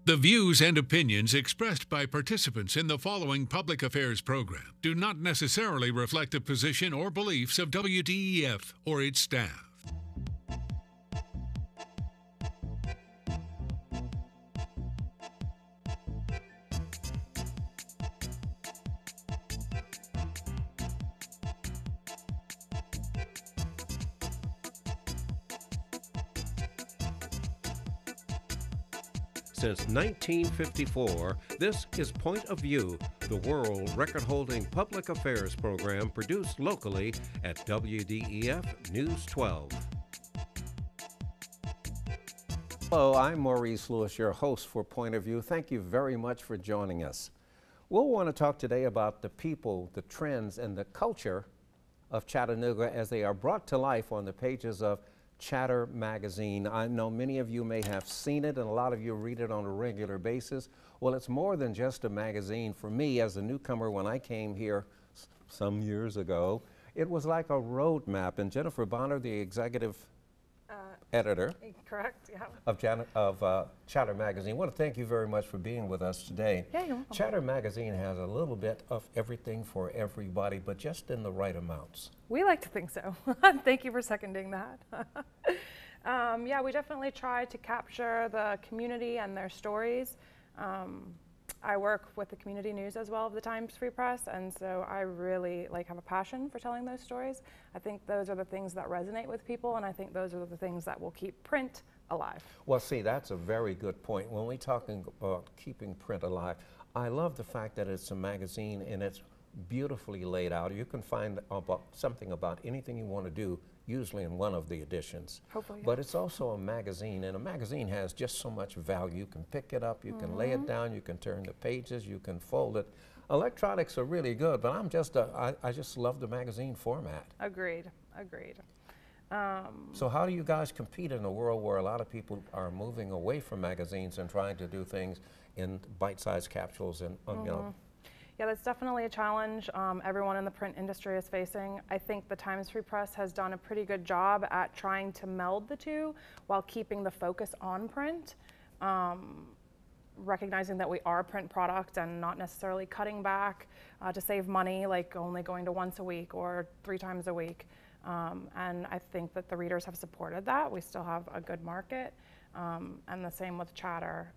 The views and opinions expressed by participants in the following public affairs program do not necessarily reflect the position or beliefs of WDEF or its staff. Since 1954, this is Point of View, the world record-holding public affairs program produced locally at WDEF News 12. Hello, I'm Maurice Lewis, your host for Point of View. Thank you very much for joining us. We'll want to talk today about the people, the trends, and the culture of Chattanooga as they are brought to life on the pages of Chatter magazine. I know many of you may have seen it and a lot of you read it on a regular basis. Well, it's more than just a magazine. For me, as a newcomer, when I came here some years ago, it was like a road map. And Jennifer Bonner, the executive editor correct, yeah. of Chatter magazine, I want to thank you very much for being with us today. Yeah, you're welcome. Chatter magazine has a little bit of everything for everybody, but just in the right amounts. We like to think so. Thank you for seconding that. Yeah, we definitely try to capture the community and their stories. I work with the community news as well of the Times Free Press, and so I really have a passion for telling those stories. I think those are the things that resonate with people, and I think those are the things that will keep print alive. Well, see, that's a very good point. When we're talking about keeping print alive, I love the fact that it's a magazine and it's beautifully laid out. You can find something about anything you want to do, usually in one of the editions. Hopefully, yeah. But it's also a magazine, and a magazine has just so much value. You can pick it up, you can lay it down, you can turn the pages, you can fold it. Electronics are really good, but I just love the magazine format. Agreed, agreed. So how do you guys compete in a world where a lot of people are moving away from magazines and trying to do things in bite-sized capsules and you know? Yeah, that's definitely a challenge everyone in the print industry is facing. I think the Times Free Press has done a pretty good job at trying to meld the two while keeping the focus on print, recognizing that we are a print product and not necessarily cutting back to save money, like only going to once a week or 3 times a week. And I think that the readers have supported that. We still have a good market. And the same with Chatter.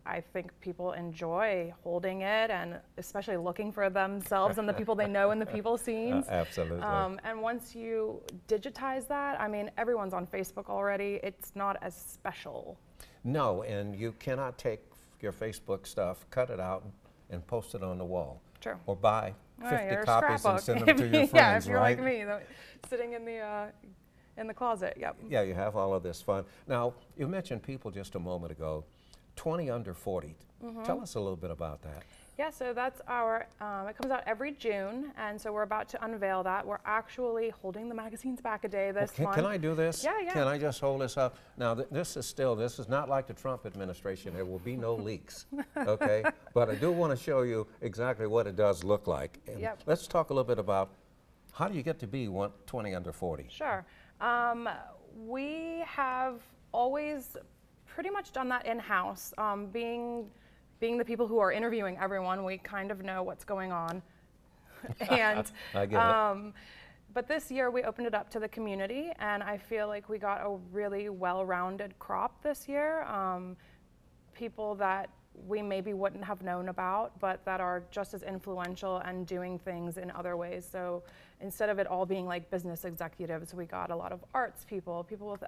I think people enjoy holding it and especially looking for themselves and the people they know in the people scenes. Absolutely. And once you digitize that, I mean, everyone's on Facebook already. It's not as special. No, and you cannot take your Facebook stuff, cut it out, and post it on the wall. True. Or buy 50 or copies and send them to your friends, yeah, if you're right? like me, sitting in the closet, yep. Yeah, you have all of this fun. Now, you mentioned people just a moment ago, 20 under 40. Tell us a little bit about that. Yeah, so that's our, it comes out every June, and so we're about to unveil that. We're actually holding the magazines back a day this month. Can I do this? Yeah, yeah. Can I just hold this up? Now, this is not like the Trump administration. There will be no leaks, okay? But I do want to show you exactly what it does look like. And Yep. let's talk a little bit about how do you get to be 20 under 40? Sure. We have always pretty much done that in-house. Being the people who are interviewing everyone, we kind of know what's going on. And I get it. But this year we opened it up to the community, and I feel like we got a really well-rounded crop this year. People that we maybe wouldn't have known about, but that are just as influential and doing things in other ways. So instead of it all being like business executives, we got a lot of arts people,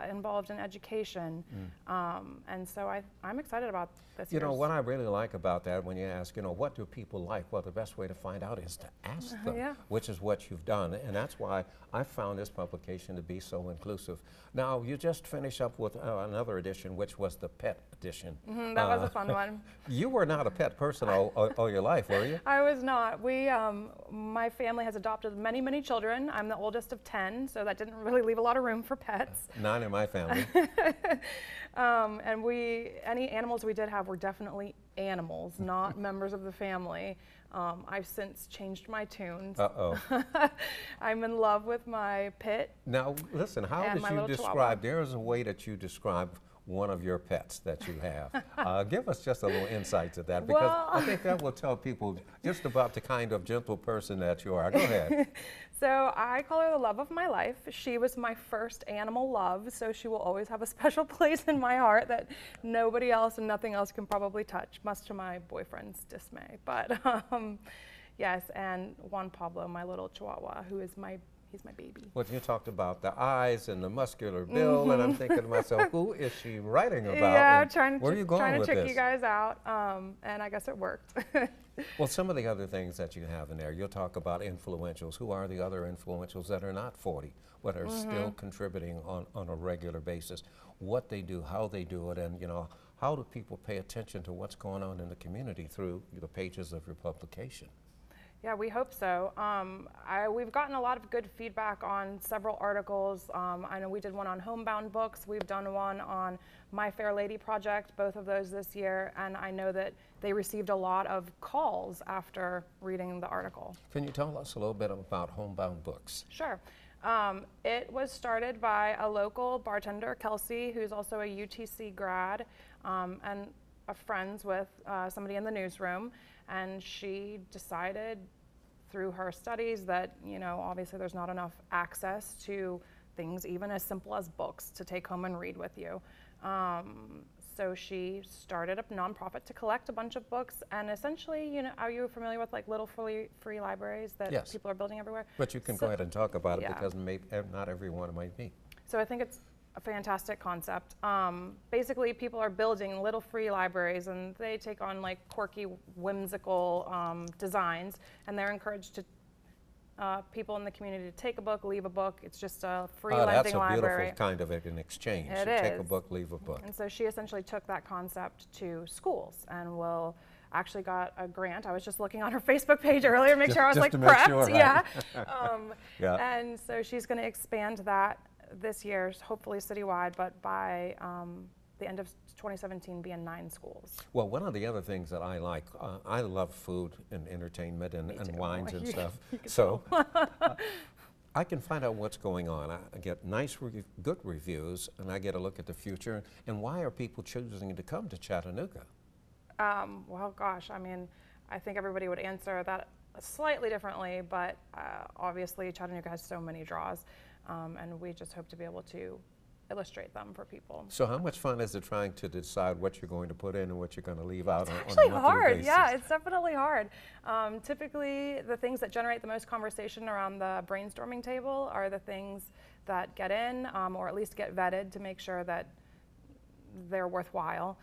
involved in education. And so I'm excited about this. You know, what I really like about that, when you ask, what do people like? Well, the best way to find out is to ask them, Yeah. which is what you've done. And that's why I found this publication to be so inclusive. Now, you just finished up with another edition, which was the pet edition. That was a fun one. You were not a pet person all your life, were you? I was not. My family has adopted many, many children. I'm the oldest of 10, so that didn't really leave a lot of room for pets. None in my family. And any animals we did have were definitely animals, not members of the family. I've since changed my tunes. Uh-oh. I'm in love with my pit. Now, listen, how And did my you little describe, chihuahua. there is a way that you describe one of your pets that you have. Give us just a little insight to that, because I think that will tell people just about the kind of gentle person that you are. Go ahead. So I call her the love of my life. She was my first animal love, so she will always have a special place in my heart that nobody else and nothing else can probably touch, much to my boyfriend's dismay. But yes, and Juan Pablo, my little Chihuahua, who is he's my baby. Well, you talked about the eyes and the muscular build, and I'm thinking to myself, who is she writing about? Yeah, trying where are you going with to trick this? you guys out, and I guess it worked. Well, some of the other things that you have in there, you'll talk about influentials. Who are the other influentials that are not 40, but are still contributing on a regular basis? What they do, how they do it, and how do people pay attention to what's going on in the community through the pages of your publication? Yeah, we hope so. We've gotten a lot of good feedback on several articles. I know we did one on homebound books. We've done one on My Fair Lady Project, both of those this year, and I know that they received a lot of calls after reading the article. Can you tell us a little bit about homebound books? Sure. It was started by a local bartender, Kelsey, who's also a UTC grad, and friends with somebody in the newsroom. And she decided through her studies that, obviously there's not enough access to things even as simple as books to take home and read with you. So she started a nonprofit to collect a bunch of books, and essentially, are you familiar with like little free libraries that Yes. people are building everywhere? But you can go ahead and talk about it, Yeah. because not everyone might be. So I think it's a fantastic concept. Basically, people are building little free libraries, and they take on like quirky, whimsical designs, and they're encouraged to people in the community to take a book, leave a book. It's just a free lending library. That's a beautiful kind of an exchange. It You take a is. book, leave a book. And so she essentially took that concept to schools, and will actually got a grant. I was just looking on her Facebook page earlier, make sure I was like to make prepped. sure, right? Yeah. Yeah. And so she's going to expand that this year, hopefully citywide, but by the end of 2017 be in 9 schools. Well, one of the other things that I like, I love food and entertainment and wines and stuff. So I can find out what's going on. I get good reviews, and I get a look at the future. And why are people choosing to come to Chattanooga? Well, gosh, I mean, I think everybody would answer that slightly differently, but obviously Chattanooga has so many draws, and we just hope to be able to illustrate them for people. So how much fun is it trying to decide what you're going to put in and what you're going to leave out on a monthly Actually hard, basis? yeah, it's definitely hard. Typically, the things that generate the most conversation around the brainstorming table are the things that get in, or at least get vetted to make sure that they're worthwhile.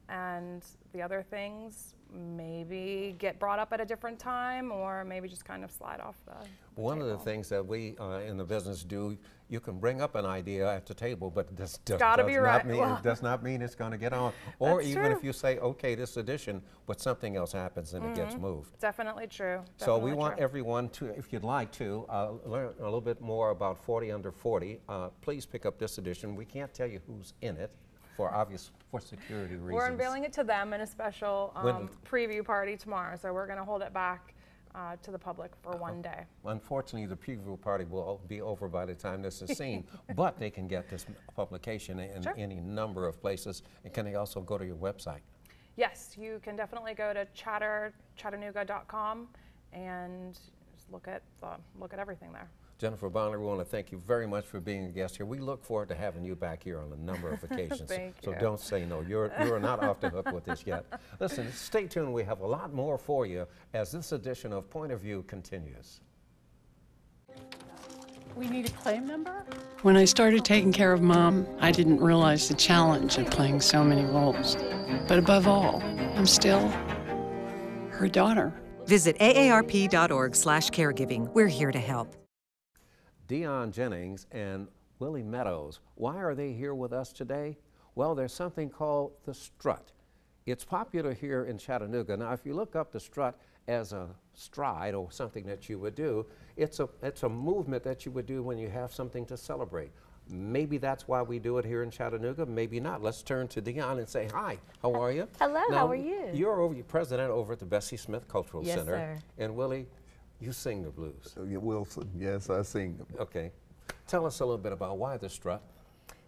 And the other things maybe get brought up at a different time, or maybe just kind of slide off the One table. of the things that we in the business do, you can bring up an idea at the table, but this gotta be right. it does not mean it's going to get on. Or That's even true. if you say, okay, this edition, but something else happens and it gets moved. Definitely true. So we definitely want true. everyone to, if you'd like to, learn a little bit more about 40 Under 40. Please pick up this edition. We can't tell you who's in it for security reasons. We're unveiling it to them in a special preview party tomorrow, so we're going to hold it back to the public for one day. Unfortunately, the preview party will be over by the time this is seen, but they can get this publication in any number of places. And can they also go to your website? Yes, you can definitely go to chattanooga.com and just look at everything there. Jennifer Bonner, we want to thank you very much for being a guest here. We look forward to having you back here on a number of occasions. Thank So you. don't say no. You're not off the hook with this yet. Listen, stay tuned. We have a lot more for you as this edition of Point of View continues. We need a claim number? When I started taking care of Mom, I didn't realize the challenge of playing so many roles. But above all, I'm still her daughter. Visit aarp.org/caregiving. We're here to help. Dion Jennings and Willie Meadows. Why are they here with us today? Well, there's something called the strut. It's popular here in Chattanooga. Now, if you look up the strut as a stride or something that you would do, it's a movement that you would do when you have something to celebrate. Maybe that's why we do it here in Chattanooga, maybe not. Let's turn to Dion and say hi. How are you? Hello, Now, how are you? You're president over at the Bessie Smith Cultural Yes, Center. sir. And Willie, you sing the blues. Wilson, yes, I sing them. Okay. Tell us a little bit about why the strut.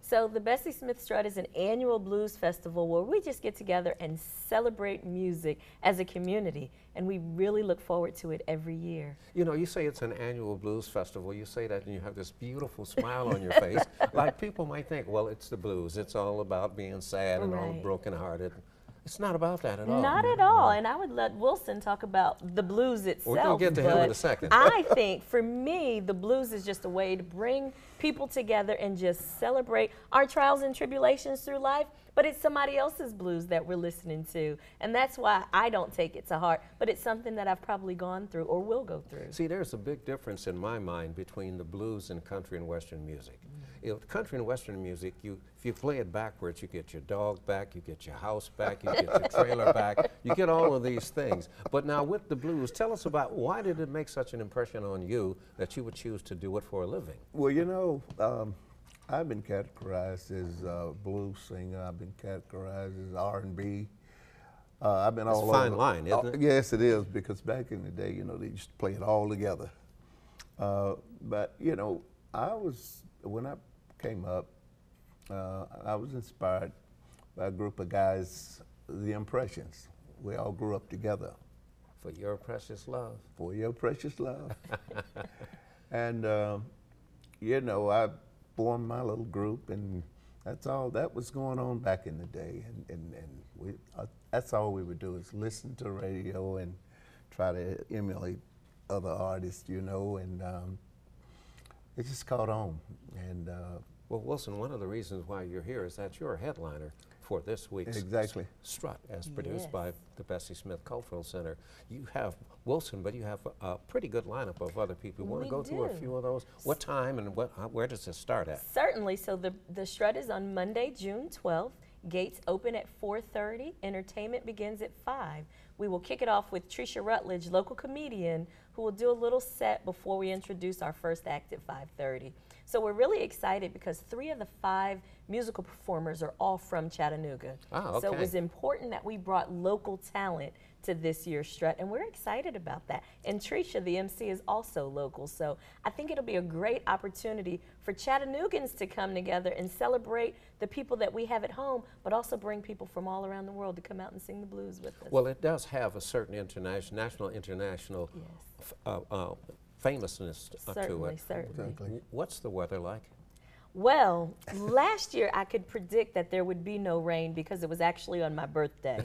So the Bessie Smith Strut is an annual blues festival where we just get together and celebrate music as a community, and we really look forward to it every year. You know, you say it's an annual blues festival. You say that and you have this beautiful smile on your face. Like people might think, well, it's the blues. It's all about being sad and all Right. brokenhearted. It's not about that at all. Not at all, and I would let Wilson talk about the blues itself. We're going to get to him in a but second. I think for me, the blues is just a way to bring people together and just celebrate our trials and tribulations through life, but it's somebody else's blues that we're listening to, and that's why I don't take it to heart, but it's something that I've probably gone through or will go through. See, there's a big difference in my mind between the blues and country and western music. If country and western music, if you play it backwards, you get your dog back, you get your house back, you get your trailer back, you get all of these things. But now with the blues, tell us about why did it make such an impression on you that you would choose to do it for a living? Well, you know, I've been categorized as a blues singer. I've been categorized as R&B. I've been That's all a fine over. line, isn't it? Yes, it is, because back in the day, you know, they used to play it all together. But, you know, when I came up, I was inspired by a group of guys, the Impressions. We all grew up together. For your precious love. For your precious love. And, you know, I formed my little group, and that's all that was going on back in the day. And that's all we would do is listen to radio and try to emulate other artists, you know, and it just caught on. And Well, Wilson, one of the reasons why you're here is that you're a headliner for this week's Exactly. Strut, as produced Yes. by the Bessie Smith Cultural Center. You have Wilson, but you have a pretty good lineup of other people. You want to We go through a do. few of those? What time and where does it start at? Certainly. So the Strut is on Monday, June 12th. Gates open at 4:30. Entertainment begins at 5. We will kick it off with Trisha Rutledge, local comedian, who will do a little set before we introduce our first act at 5:30. So we're really excited because 3 of the 5 musical performers are all from Chattanooga. Ah, So it okay. was important that we brought local talent to this year's Strut, and we're excited about that. And Trisha, the MC, is also local, so I think it'll be a great opportunity for Chattanoogans to come together and celebrate the people that we have at home, but also bring people from all around the world to come out and sing the blues with us. Well, it does have a certain international famousness to Certainly, it. certainly. Exactly. What's the weather like? Well, last year I could predict that there would be no rain because it was actually on my birthday.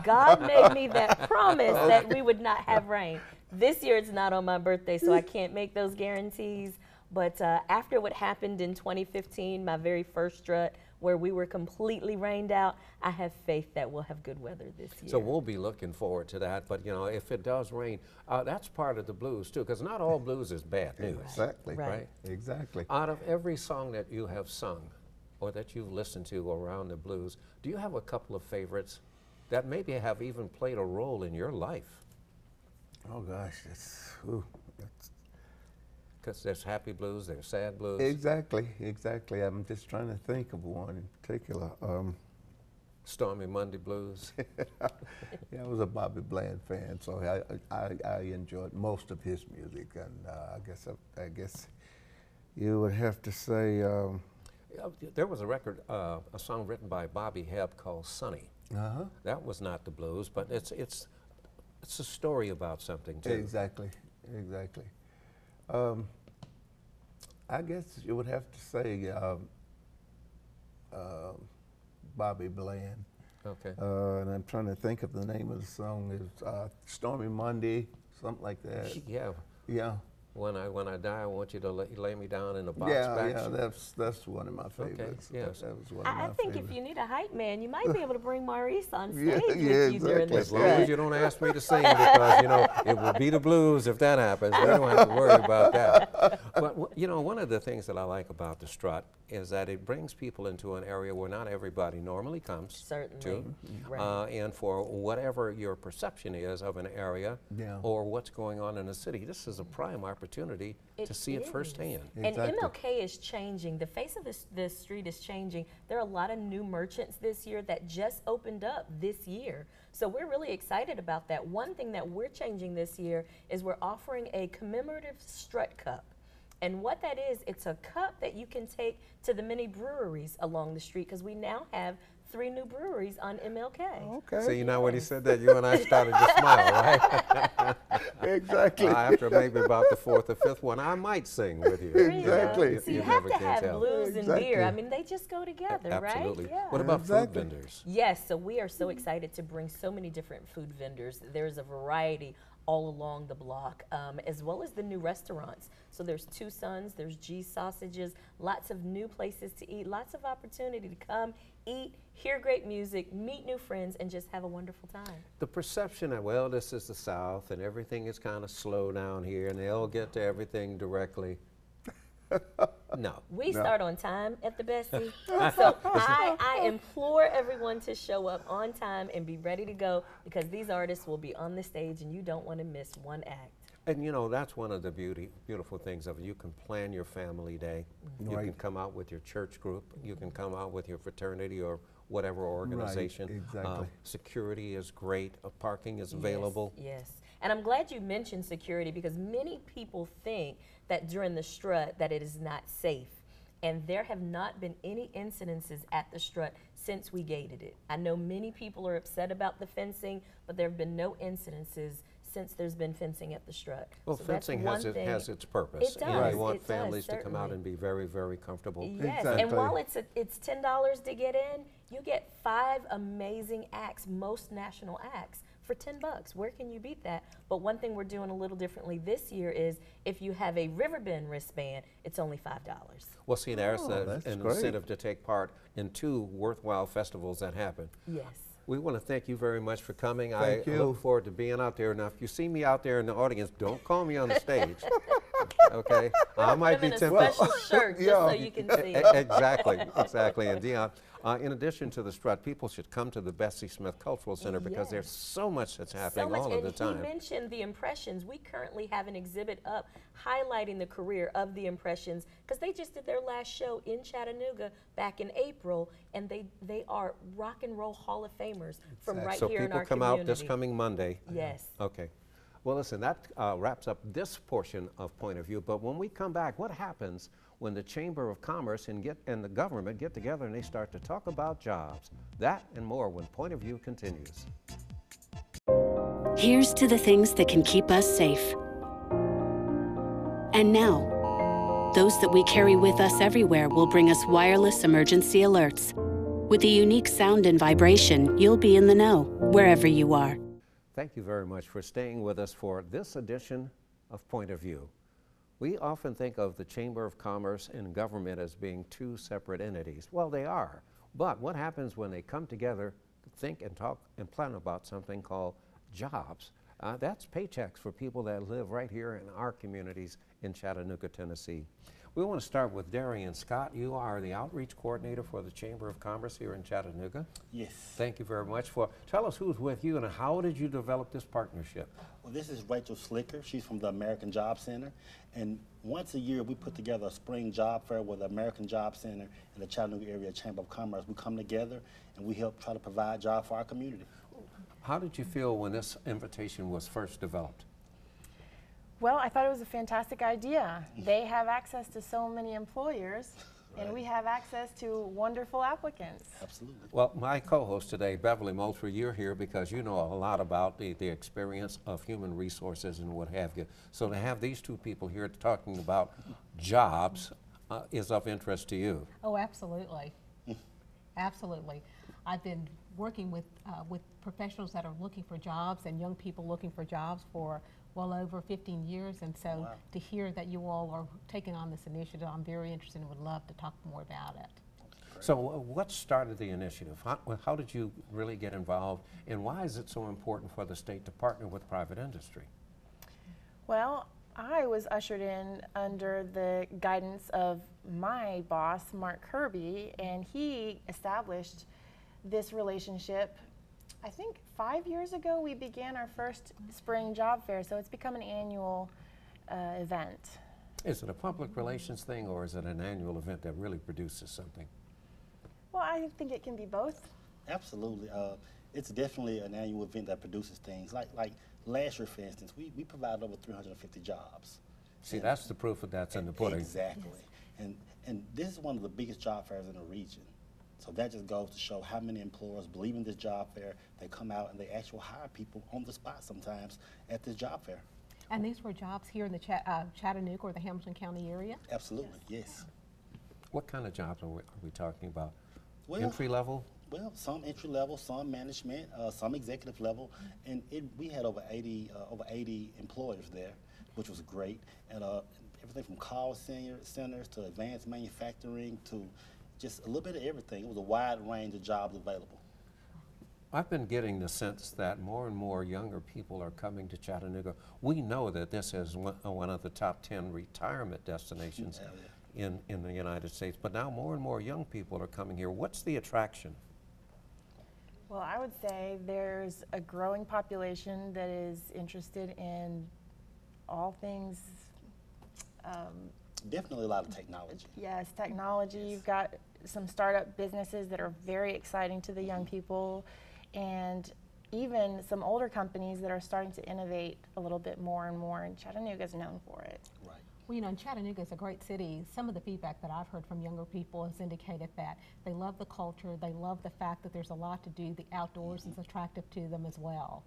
God made me that promise that we would not have rain. This year it's not on my birthday, so I can't make those guarantees. But after what happened in 2015, my very first Strut, where we were completely rained out, I have faith that we'll have good weather this year. So we'll be looking forward to that. But, you know, if it does rain, that's part of the blues, too, because not all blues is bad news. Exactly. Right. Exactly. Out of every song that you have sung or that you've listened to around the blues, do you have a couple of favorites that maybe have even played a role in your life? Oh gosh, that's Because there's happy blues, there's sad blues. exactly. I'm just trying to think of one in particular. Stormy Monday blues. Yeah, I was a Bobby Bland fan, so I enjoyed most of his music, and I guess you would have to say. There was a record, a song written by Bobby Hebb called Sunny. Uh-huh. That was not the blues, but it's a story about something too. Exactly. I guess you would have to say Bobby Bland. Okay. And I'm trying to think of the name of the song. It's Stormy Monday, something like that. Yeah. Yeah. When I die, I want you to lay me down in a box Yeah, back. yeah, that's one of my favorites. yes. That was one of I my think favorites. if you need a hype man, you might be able to bring Maurice on stage Yeah, with yeah, you during the exactly. As long Strut. as you don't ask me to sing, because, you know, it will be the blues if that happens. We don't have to worry about that. But, you know, one of the things that I like about the Strut is that it brings people into an area where not everybody normally comes Certainly. to. Right. And for whatever your perception is of an area Yeah. or what's going on in the city, this is a prime opportunity to see it is. firsthand. And Exactly. MLK is changing. The face of this street is changing. There are a lot of new merchants this year that just opened up this year. So we're really excited about that. One thing that we're changing this year is we're offering a commemorative Strut Cup. And what that is, it's a cup that you can take to the many breweries along the street, because we now have 3 new breweries on MLK. Okay. So you know when he said that, you and I started to smile, right? Exactly. After maybe about the 4th or 5th one, I might sing with you. There you go. Exactly. So you have never to can have tell. blues and Exactly. beer. I mean, they just go together, Absolutely. right? Yeah. What about Exactly. food vendors? Yes, so we are so excited to bring so many different food vendors. There's a variety all along the block, as well as the new restaurants. So there's Two Sons, there's G Sausages, lots of new places to eat, lots of opportunity to come, eat, hear great music, meet new friends, and just have a wonderful time. The perception that, well, this is the South and everything is kind of slow down here and they'll get to everything directly. No. We start on time at the Bessie. So I implore everyone to show up on time and be ready to go, because these artists will be on the stage and you don't want to miss one act. And you know, that's one of the beautiful things of it. You can plan your family day. You can come out with your church group. You can come out with your fraternity or whatever organization. exactly. Security is great. Parking is available. Yes. And I'm glad you mentioned security, because many people think that during the strut that it is not safe. And there have not been any incidences at the strut since we gated it. I know many people are upset about the fencing, but there have been no incidences since there's been fencing at the strut. Well, So that's fencing one has thing. its purpose. It You know, does, you want it does, families to come out certainly. and be very, very comfortable. Yes, Exactly. and while it's $10 to get in, you get 5 amazing acts, most national acts, for $10. Where can you beat that? But one thing we're doing a little differently this year is, if you have a Riverbend wristband, it's only $5. Well, see, there's that's an great. incentive to take part in 2 worthwhile festivals that happen. Yes. We want to thank you very much for coming. Thank I you. look forward to being out there. Now, if you see me out there in the audience, don't call me on the stage. Okay? I might Put be them in a tempted. special shirt just so you can see. Exactly, exactly. And Dion, in addition to the strut, people should come to the Bessie Smith Cultural Center because there's so much that's happening all of the And time. he mentioned the Impressions. We currently have an exhibit up highlighting the career of the Impressions, because they just did their last show in Chattanooga back in April, and they are rock and roll Hall of Famers from right So here in people our come community. out this coming Monday. Yes. Okay. Well, listen, that wraps up this portion of Point of View. But when we come back, what happens when the Chamber of Commerce and the government get together and they start to talk about jobs? That and more when Point of View continues. Here's to the things that can keep us safe. And now, those that we carry with us everywhere will bring us wireless emergency alerts. With the unique sound and vibration, you'll be in the know, wherever you are. Thank you very much for staying with us for this edition of Point of View. We often think of the Chamber of Commerce and government as being 2 separate entities. Well, they are. But what happens when they come together to think and talk and plan about something called jobs? That's paychecks for people that live right here in our communities in Chattanooga, Tennessee. We want to start with Darian Scott. You are the outreach coordinator for the Chamber of Commerce here in Chattanooga. Yes. Thank you very much for, tell us who's with you and how did you develop this partnership? Well, this is Rachel Slicker. She's from the American Job Center. And once a year, we put together a spring job fair with the American Job Center and the Chattanooga Area Chamber of Commerce. We come together and we help try to provide jobs for our community. How did you feel when this invitation was first developed? Well, I thought it was a fantastic idea. They have access to so many employers, and we have access to wonderful applicants. Absolutely. Well, my co-host today, Beverly Moultrie, you're here because you know a lot about the experience of human resources and what have you. So to have these 2 people here talking about jobs is of interest to you. Oh, absolutely. Absolutely. I've been working with professionals that are looking for jobs and young people looking for jobs for well over 15 years, and so to hear that you all are taking on this initiative, I'm very interested and would love to talk more about it. So what started the initiative? How did you really get involved, and why is it so important for the state to partner with private industry? Well, I was ushered in under the guidance of my boss, Mark Kirby, and he established this relationship. I think 5 years ago we began our first spring job fair, so it's become an annual event. Is it a public relations thing or is it an annual event that really produces something? Well, I think it can be both. Absolutely. It's definitely an annual event that produces things. Like last year, for instance, we provided over 350 jobs. See, that's the proof that that's in the pudding. Exactly. And this is one of the biggest job fairs in the region. So that just goes to show how many employers believe in this job fair. They come out and they actually hire people on the spot sometimes at this job fair. And these were jobs here in the Chattanooga or the Hamilton County area? Absolutely, yes. What kind of jobs are we talking about? Well, Entry level? Well, some entry level, some management, some executive level, and we had over 80 employers there, which was great. And everything from call centers to advanced manufacturing to just a little bit of everything. It was a wide range of jobs available. I've been getting the sense that more and more younger people are coming to Chattanooga. We know that this is one of the top 10 retirement destinations in the United States, but now more and more young people are coming here. What's the attraction? Well, I would say there's a growing population that is interested in all things. Definitely a lot of technology. Yes, technology. Yes. You've got some startup businesses that are very exciting to the young people, and even some older companies that are starting to innovate a little bit more and more, and Chattanooga is known for it. Right. Well, you know, and Chattanooga is a great city. Some of the feedback that I've heard from younger people has indicated that they love the culture, they love the fact that there's a lot to do, the outdoors is attractive to them as well.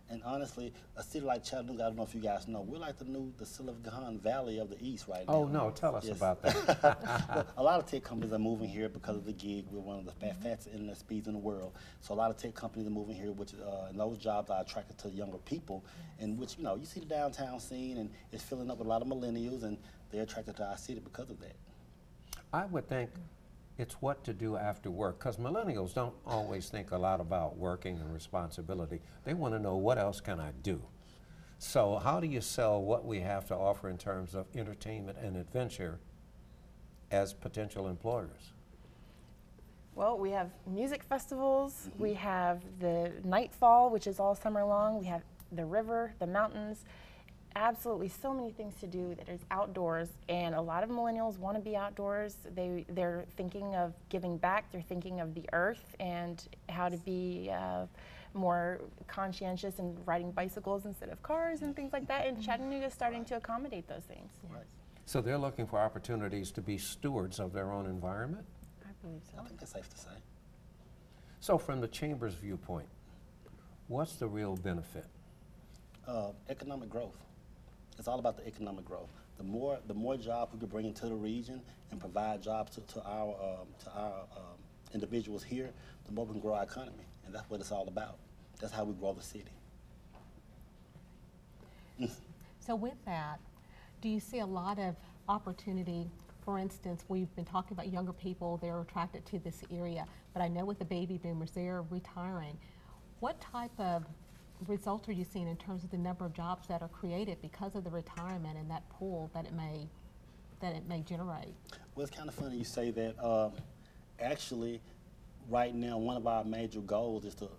And honestly, a city like Chattanooga, I don't know if you guys know, we're like the Silicon Valley of the East right now. Oh, no, tell us about that. Well, a lot of tech companies are moving here because of the gig. We're one of the fastest internet speeds in the world. So a lot of tech companies are moving here, which and those jobs are attracted to younger people, in which, you know, you see the downtown scene, and it's filling up with a lot of millennials, and they're attracted to our city because of that. I would think it's what to do after work, because millennials don't always think a lot about working and responsibility. They want to know, what else can I do? So how do you sell what we have to offer in terms of entertainment and adventure as potential employers? Well, we have music festivals, we have the Nightfall, which is all summer long, we have the river, the mountains. Absolutely so many things to do that is outdoors, and a lot of millennials want to be outdoors. They're thinking of giving back, they're thinking of the earth and how to be more conscientious and riding bicycles instead of cars and things like that, and Chattanooga is starting to accommodate those things. Right. So they're looking for opportunities to be stewards of their own environment? I believe so. I think that's safe to say. So from the Chamber's viewpoint, what's the real benefit? Economic growth. It's all about the economic growth. The more jobs we can bring into the region and provide jobs to our individuals here, the more we can grow our economy, and that's what it's all about. That's how we grow the city. So with that, do you see a lot of opportunity? For instance, we've been talking about younger people, they're attracted to this area, but I know with the baby boomers, they're retiring. What type of results are you seeing in terms of the number of jobs that are created because of the retirement and that pool that it may generate? Well, it's kind of funny you say that. Actually, right now, one of our major goals is to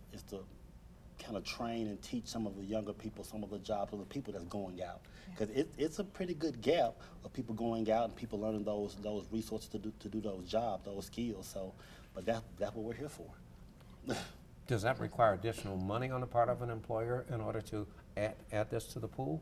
kind of train and teach some of the younger people some of the jobs of the people that's going out, because it's a pretty good gap of people going out and people learning those resources to do those jobs, those skills. So, but that's what we're here for. Does that require additional money on the part of an employer in order to add this to the pool?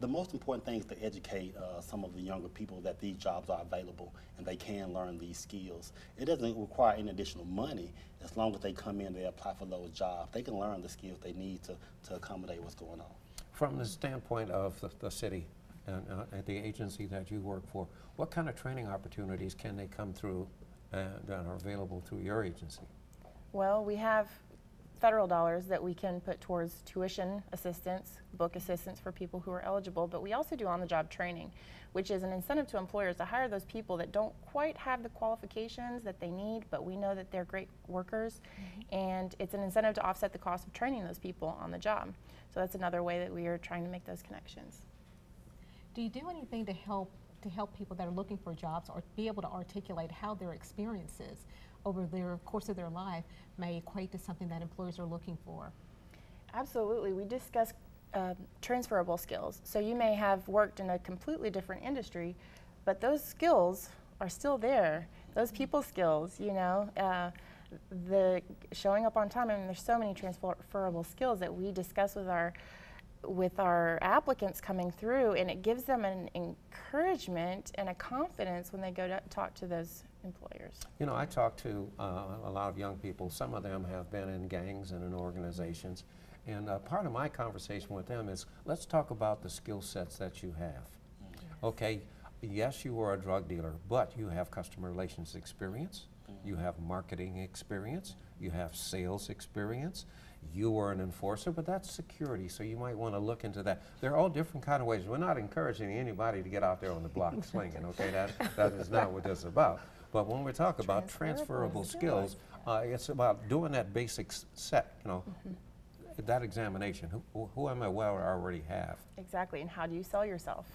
The most important thing is to educate some of the younger people that these jobs are available and they can learn these skills. It doesn't require any additional money. As long as they come in, they apply for those jobs, they can learn the skills they need to accommodate what's going on. From the standpoint of the city and the agency that you work for, what kind of training opportunities can they come through that are available through your agency? Well, we have federal dollars that we can put towards tuition assistance, book assistance for people who are eligible, but we also do on-the-job training, which is an incentive to employers to hire those people that don't quite have the qualifications that they need, but we know that they're great workers, and it's an incentive to offset the cost of training those people on the job. So that's another way that we are trying to make those connections. Do you do anything to help people that are looking for jobs, or be able to articulate how their experiences over the course of their life may equate to something that employers are looking for? Absolutely. We discuss transferable skills. So you may have worked in a completely different industry, but those skills are still there. Those people skills, you know, the showing up on time. I mean, there's so many transferable skills that we discuss with our with our applicants coming through, and it gives them an encouragement and a confidence when they go to talk to those employers. You know, I talk to a lot of young people. Some of them have been in gangs and in organizations. And part of my conversation with them is, let's talk about the skill sets that you have. Okay, yes, you are a drug dealer, but you have customer relations experience, you have marketing experience, you have sales experience, you are an enforcer, but that's security, so you might want to look into that. They're all different kind of ways. We're not encouraging anybody to get out there on the block swinging, okay? That is not what this is about. But when we talk about transferable skills, it's about doing that basic set, you know, that examination. Who am I well I already have? Exactly, and how do you sell yourself?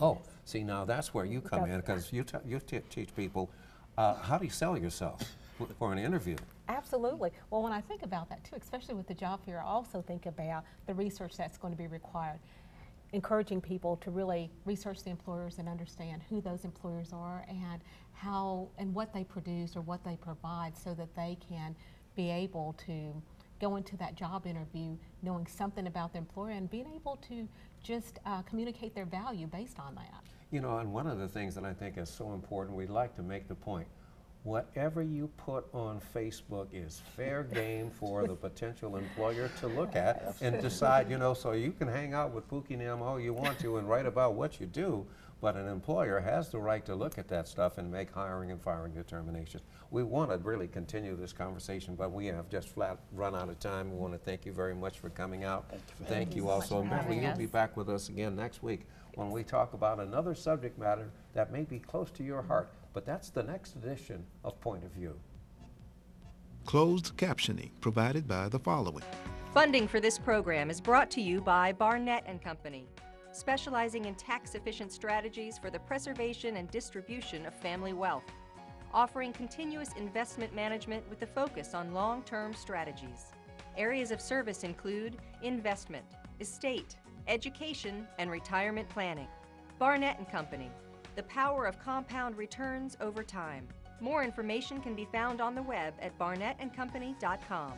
Oh, see, now that's where you come in, because you teach people how do you sell yourself for an interview. Absolutely. Well, when I think about that too, especially with the job fair, I also think about the research that's going to be required. Encouraging people to really research the employers and understand who those employers are and how and what they produce or what they provide, so that they can be able to go into that job interview knowing something about the employer and being able to just communicate their value based on that. You know, and one of the things that I think is so important, we'd like to make the point, whatever you put on Facebook is fair game for the potential employer to look at and decide, you know, so you can hang out with Pookie and them all you want to and write about what you do, but an employer has the right to look at that stuff and make hiring and firing determinations. We want to really continue this conversation, but we have just flat run out of time. We want to thank you very much for coming out. Thank you also. And Beverly, you'll be back with us again next week when we talk about another subject matter that may be close to your heart, but that's the next edition of Point of View. Closed captioning provided by the following. Funding for this program is brought to you by Barnett & Company, specializing in tax-efficient strategies for the preservation and distribution of family wealth, offering continuous investment management with a focus on long-term strategies. Areas of service include investment, estate, education, and retirement planning. Barnett & Company, the power of compound returns over time. More information can be found on the web at barnettandcompany.com.